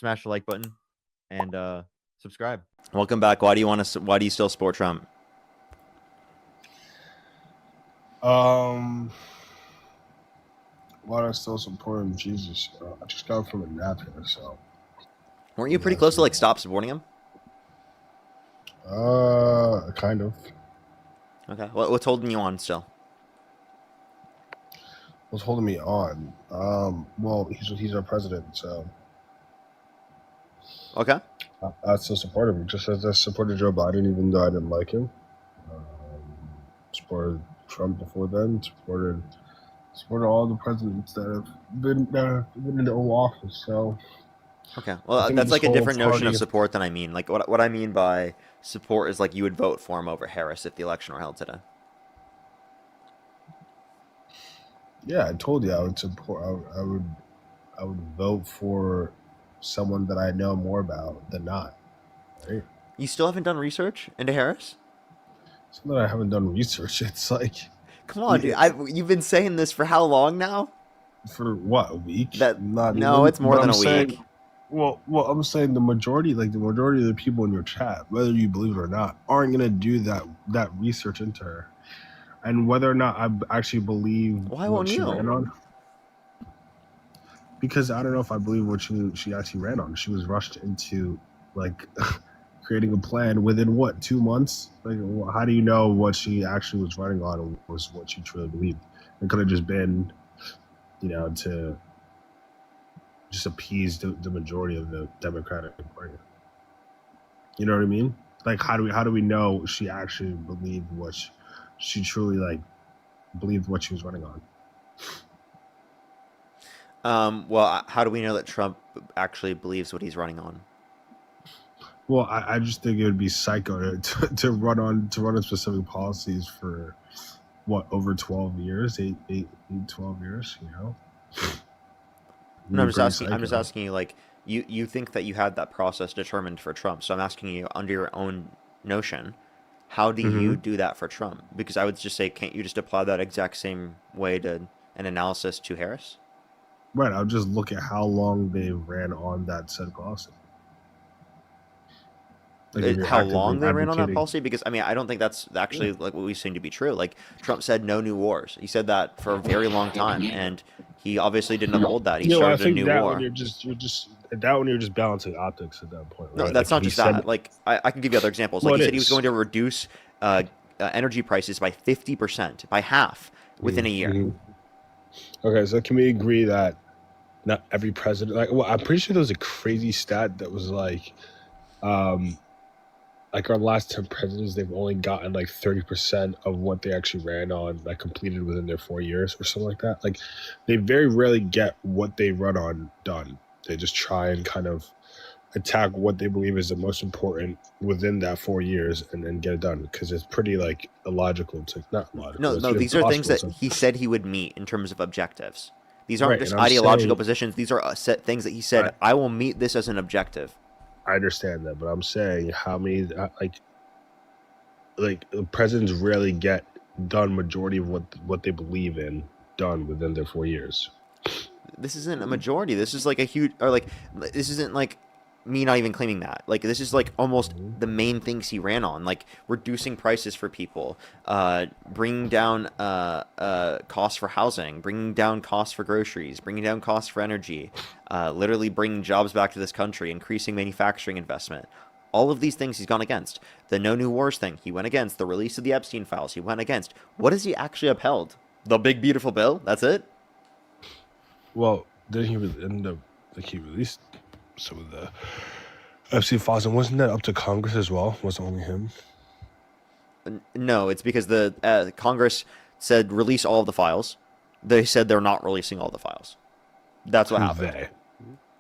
smash the like button, and subscribe. Welcome back. Why do you still support Trump? Why do I still support him? Jesus, I just got from a nap here, so. Weren't you pretty close to stop supporting him? Kind of. Okay. What's holding you on still? What's holding me on? Well, he's our president, so. Okay. I still support him, just as I supported Joe Biden, even though I didn't like him. Supported Trump before then. Supported all the presidents that have been in the office. So. Okay. Well, that's like a different notion of support than I mean. Like what I mean by support is like you would vote for him over Harris if the election were held today. Yeah, I told you I would support. I would vote for someone that I know more about than not. Right? You still haven't done research into Harris? It's not that I haven't done research. It's like, come on, dude. You've been saying this for how long now? For what, a week? No, it's more than a week. Well, I'm saying the majority of the people in your chat, whether you believe it or not, aren't gonna do that research into her, and whether or not I actually believe why won't you? Ran on. Because I don't know if I believe what she actually ran on. She was rushed into like creating a plan within what, 2 months? Like, how do you know what she actually was running on was what she truly believed? It could have just been, to just appease the majority of the Democratic Party. You know what I mean? Like, how do we know she actually believed what she truly believed what she was running on? Well, how do we know that Trump actually believes what he's running on? Well, I just think it would be psycho to run on specific policies for what, over 12 years, 12 years, No, I'm just asking you, like, you think that you had that process determined for Trump. So I'm asking you, under your own notion, how do you do that for Trump? Because I would just say, can't you just apply that exact same way to an analysis to Harris? Right. I'll just look at how long they ran on that said policy. How long they ran on that policy? Because, I mean, I don't think that's actually like what we seem to be true. Like, Trump said no new wars. He said that for a very long time, and he obviously didn't uphold that. He started a new war. You're just balancing optics at that point. Right? No, that's not just that. Like, I can give you other examples. Like, he said he was going to reduce energy prices by 50%, by half, within a year. Okay, so can we agree that not every president, I'm pretty sure there was a crazy stat that was like our last 10 presidents, they've only gotten 30% of what they actually ran on, completed within their 4 years or something like that. Like, they very rarely get what they run on done. They just try and kind of attack what they believe is the most important within that 4 years and then get it done, because it's pretty illogical to not logical. No, these are things that he said he would meet in terms of objectives. These aren't just ideological positions. These are set things that he said, I will meet this as an objective. I understand that, but I'm saying how many presidents rarely get done majority of what they believe in done within their 4 years. This isn't a majority. This is a huge, this isn't me not even claiming that. This is almost the main things he ran on, reducing prices for people, bringing down costs for housing, bringing down costs for groceries, bringing down costs for energy, literally bringing jobs back to this country, increasing manufacturing investment. All of these things he's gone against. The no new wars thing, he went against. The release of the Epstein files, he went against. What has he actually upheld? The big beautiful bill? That's it? Well, then he ended up, he released some of the Epstein files, and wasn't that up to Congress as well? Wasn't only him? No, it's because the Congress said release all of the files. They said they're not releasing all the files. That's what happened.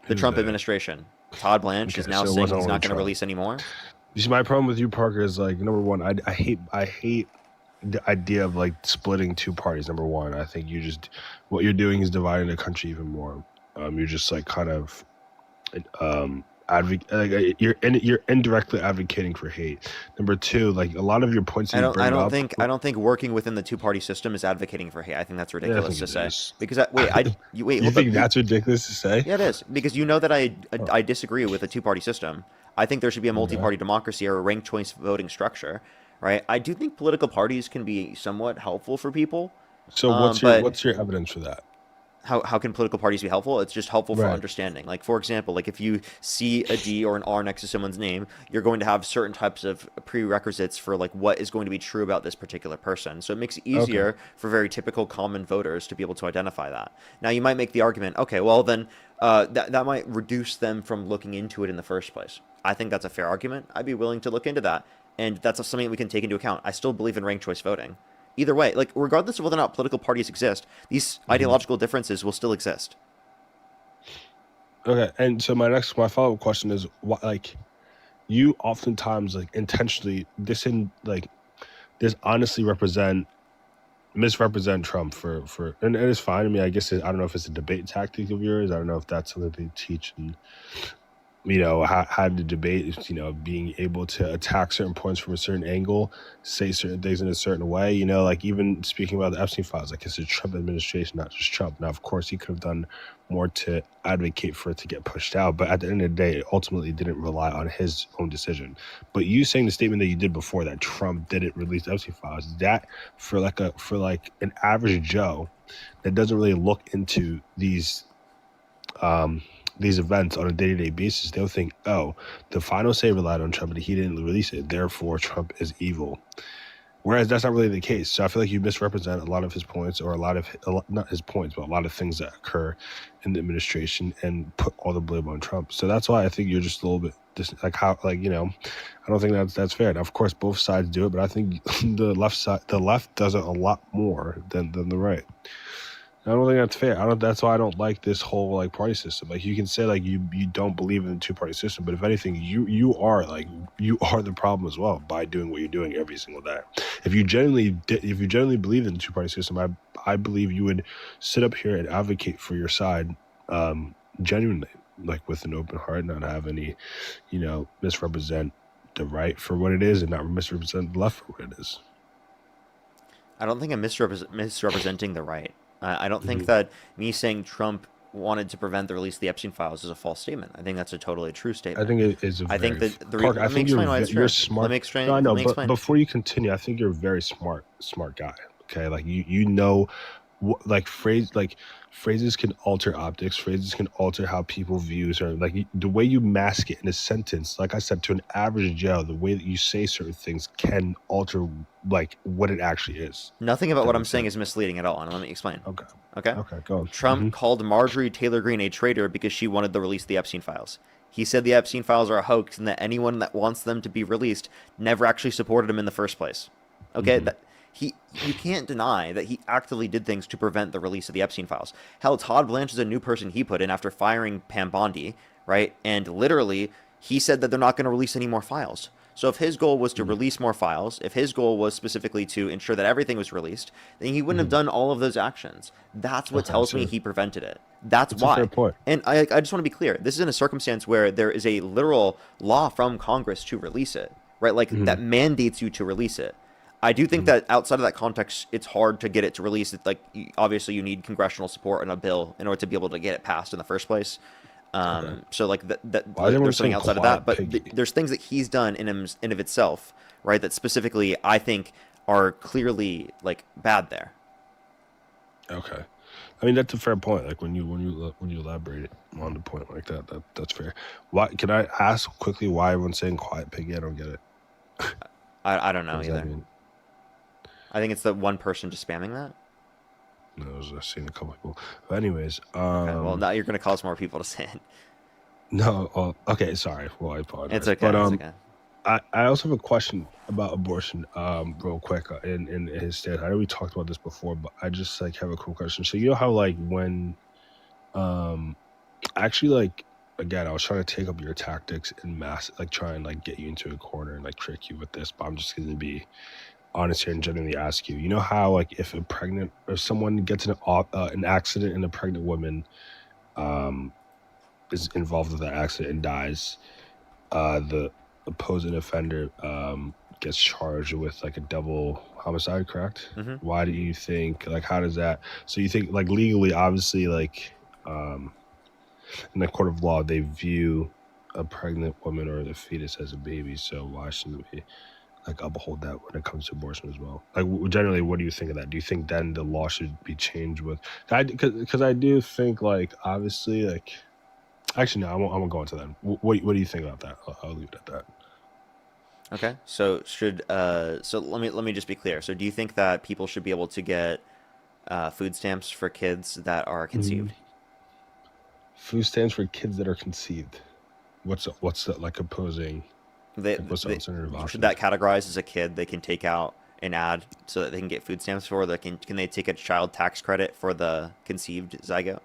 The Trump administration. Todd Blanche is now saying he's not going to release anymore. You see, my problem with you, Parker, is number one, I hate the idea of splitting two parties. Number one, I think what you're doing is dividing the country even more. You're just kind of you're indirectly advocating for hate. Number two, like a lot of your points that I you don't. I bring don't up, think. I don't think working within the two-party system is advocating for hate. I think that's yeah, I ridiculous think to it say. is. Because wait. You Hold up. think that's ridiculous to say? Yeah, it is. Because you know that Oh, I disagree with a two-party system. I think there should be a okay. multi-party democracy or a ranked choice voting structure, right? I do think political parties can be somewhat helpful for people, So but what's your evidence for that? how can political parties be helpful? It's just helpful for Right. understanding. Like for example, like if you see a D or an R next to someone's name, you're going to have certain types of prerequisites for like what is going to be true about this particular person. So it makes it Okay. easier for very typical common voters to be able to identify that. Now you might make the argument, okay, well then that might reduce them from looking into it in the first place. I think that's a fair argument. I'd be willing to look into that, and that's something that we can take into account. I still believe in ranked choice voting. Either way, like regardless of whether or not political parties exist, these hmm ideological differences will still exist. Okay. And so my follow up question is, what, like, you oftentimes like intentionally this honestly misrepresent Trump and it's fine. I mean, I guess I don't know if it's a debate tactic of yours. I don't know if that's something they teach in how to debate is, being able to attack certain points from a certain angle, say certain things in a certain way, like even speaking about the Epstein files, like it's the Trump administration, not just Trump. Now, of course, he could have done more to advocate for it to get pushed out, but at the end of the day, it ultimately didn't rely on his own decision. But you saying the statement that you did before that Trump didn't release the Epstein files, that for like an average Joe that doesn't really look into um, these events on a day-to-day basis, they'll think, oh, the final say relied on Trump and he didn't release it, therefore Trump is evil. Whereas that's not really the case. So I feel like you misrepresent a lot of his points, or not his points, but a lot of things that occur in the administration, and put all the blame on Trump. So that's why I think you're just a little bit I don't think that's fair. Now, of course, both sides do it, but I think the left does it a lot more than the right. I don't think that's fair. That's why I don't like this whole like party system. Like you can say like you don't believe in the two party system, but if anything, you are the problem as well by doing what you're doing every single day. If you genuinely believe in the two party system, I believe you would sit up here and advocate for your side, genuinely, like with an open heart, not have any, misrepresent the right for what it is and not misrepresent the left for what it is. I don't think I'm misrepresenting the right. I don't think Mm-hmm. that me saying Trump wanted to prevent the release of the Epstein files is a false statement. I think that's a totally true I statement. think it is a I think very that Park. I let me think explain why it's you're true. Let smart. me No, explain. I Let know, me but explain. before you continue, I think you're a very smart guy. Okay, like you know, like phrases can alter optics. Phrases can alter how people view certain, like the way you mask it in a sentence. Like I said, to an average Joe, the way that you say certain things can alter like what it actually is. Nothing about That what I'm makes saying sense. is misleading at all, and let me explain. Okay. Okay? Okay. Go on. Trump called Marjorie Taylor Greene a traitor because she wanted to release the Epstein files. He said the Epstein files are a hoax and that anyone that wants them to be released never actually supported him in the first place. Okay, Mm-hmm. that you can't deny that he actively did things to prevent the release of the Epstein files. Hell, Todd Blanche is a new person he put in after firing Pam Bondi, right? And literally, he said that they're not going to release any more files. So if his goal was to Mm-hmm. release more files, if his goal was specifically to ensure that everything was released, then he wouldn't have Mm-hmm. done all of those actions. That's what Okay. tells me So he prevented it. That's it's a fair why. point. And I just want to be clear. This is in a circumstance where there is a literal law from Congress to release it, right? Like Mm-hmm. that mandates you to release it. I do think Mm-hmm. that outside of that context, it's hard to get it to release. It's like obviously you need congressional support on a bill in order to be able to get it passed in the first place. Okay. So like Why is everyone there's something saying outside of that, quiet but piggy? there's things that he's done in of itself, right? That specifically I think are clearly like bad there. Okay. I mean that's a fair point. Like when you elaborate on the point like that's fair. Why can I ask quickly why everyone's saying quiet piggy? I don't get it. I don't What know does that either. mean? I think it's the one person just spamming that. No, I've seen a couple people. But anyways, Okay, well now you're gonna cause more people to say it. no, okay, sorry. Well, I It's apologize. But okay. It's okay. I also have a question about abortion, real quick, in his stance. I know we talked about this before, but I just like have a cool question. So you know how like when um actually like again I was trying to take up your tactics in mass, like try and like get you into a corner and like trick you with this, but I'm just gonna be honest here and genuinely ask you. You know how like if a pregnant or someone gets an accident and a pregnant woman um is involved with the accident and dies, the opposing offender gets charged with like a double homicide, correct? Hmm. Why do you think, like, how does that, so you think like legally, obviously, like in the court of law, they view a pregnant woman or the fetus as a baby, so why shouldn't we like uphold that when it comes to abortion as well? Like, generally, what do you think of that? Do you think then the law should be changed with, because I do think, like, obviously, like, actually, no, I won't go into that. What do you think about that? I'll leave it at that. Okay. So let me just be clear. So do you think that people should be able to get food stamps for kids that are Mhm. conceived? Food stands for kids that are conceived. What's the, like, opposing, They, like, what's the they alternative should options? that categorize as a kid they can take out and add so that they can get food stamps for? They can they take a child tax credit for the conceived zygote?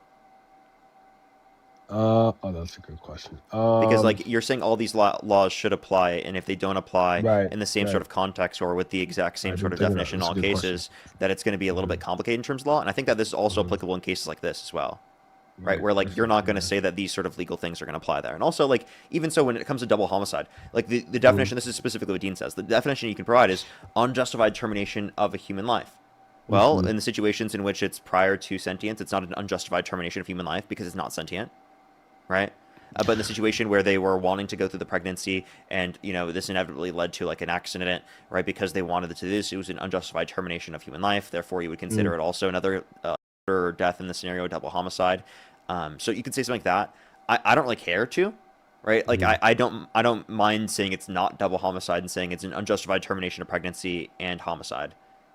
Oh, that's a good question. Because like you're saying all these laws should apply, and if they don't apply Right, in the same sort right. of context or with the exact I same sort didn't of think of that. definition in That's a all good question. cases, that it's going to be a little Hmm. bit complicated in terms of law. And I think that this is also Hmm. applicable in cases like this as well, right? Right. Where I like you're think not so. going to Yeah. say that these sort of legal things are going to apply there. And also like even so when it comes to double homicide, like the Hmm. definition, this is specifically what Dean says, the definition you can provide is unjustified termination of a human life. Well, Hmm. in the situations in which it's prior to sentience, it's not an unjustified termination of human life because it's not sentient, right? But in the situation where they were wanting to go through the pregnancy and this inevitably led to like an accident, right? Because they wanted to do this, it was an unjustified termination of human life. Therefore, you would Hmm. consider it also another murder or death in the scenario, double homicide. So you could say something like that. I don't really care to, right? Like Hmm. I don't mind saying it's not double homicide and saying it's an unjustified termination of pregnancy and homicide,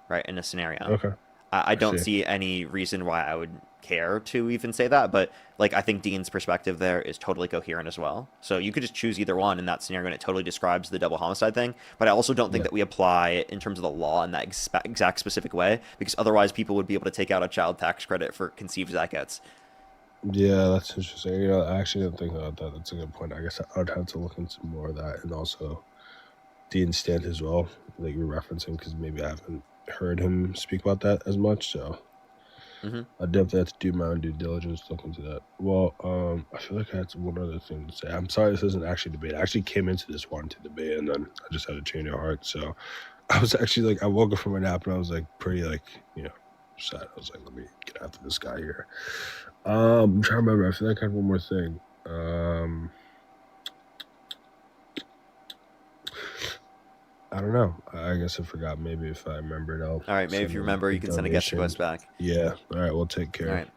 right? In a scenario. Okay. I I don't see. see any reason why I would care to even say that, but like I think Dean's perspective there is totally coherent as well. So you could just choose either one in that scenario, and it totally describes the double homicide thing. But I also don't think Yeah. that we apply it in terms of the law in that exact specific way, because otherwise people would be able to take out a child tax credit for conceived zygotes. Yeah, that's interesting. I actually didn't think about that. That's a good point. I guess I would have to look into more of that, and also the instant as well that you're referencing, because maybe I haven't heard him speak about that as much. So Hmm. I definitely have to do my own due diligence to look into that. Well, I feel like I had one other thing to say. I'm sorry this isn't actually debate. I actually came into this wanting to debate, and then I just had a change of heart. So I was actually like, I woke up from a nap and I was like pretty like, you know, sad. I was like, let me get after this guy here. I'm trying to remember. I feel like I had one more thing. I don't know. I guess I forgot. Maybe if I remember it, I'll All right, maybe if send you a remember, you can send a guest donation. request back. Yeah. All right. Well, take All care. right.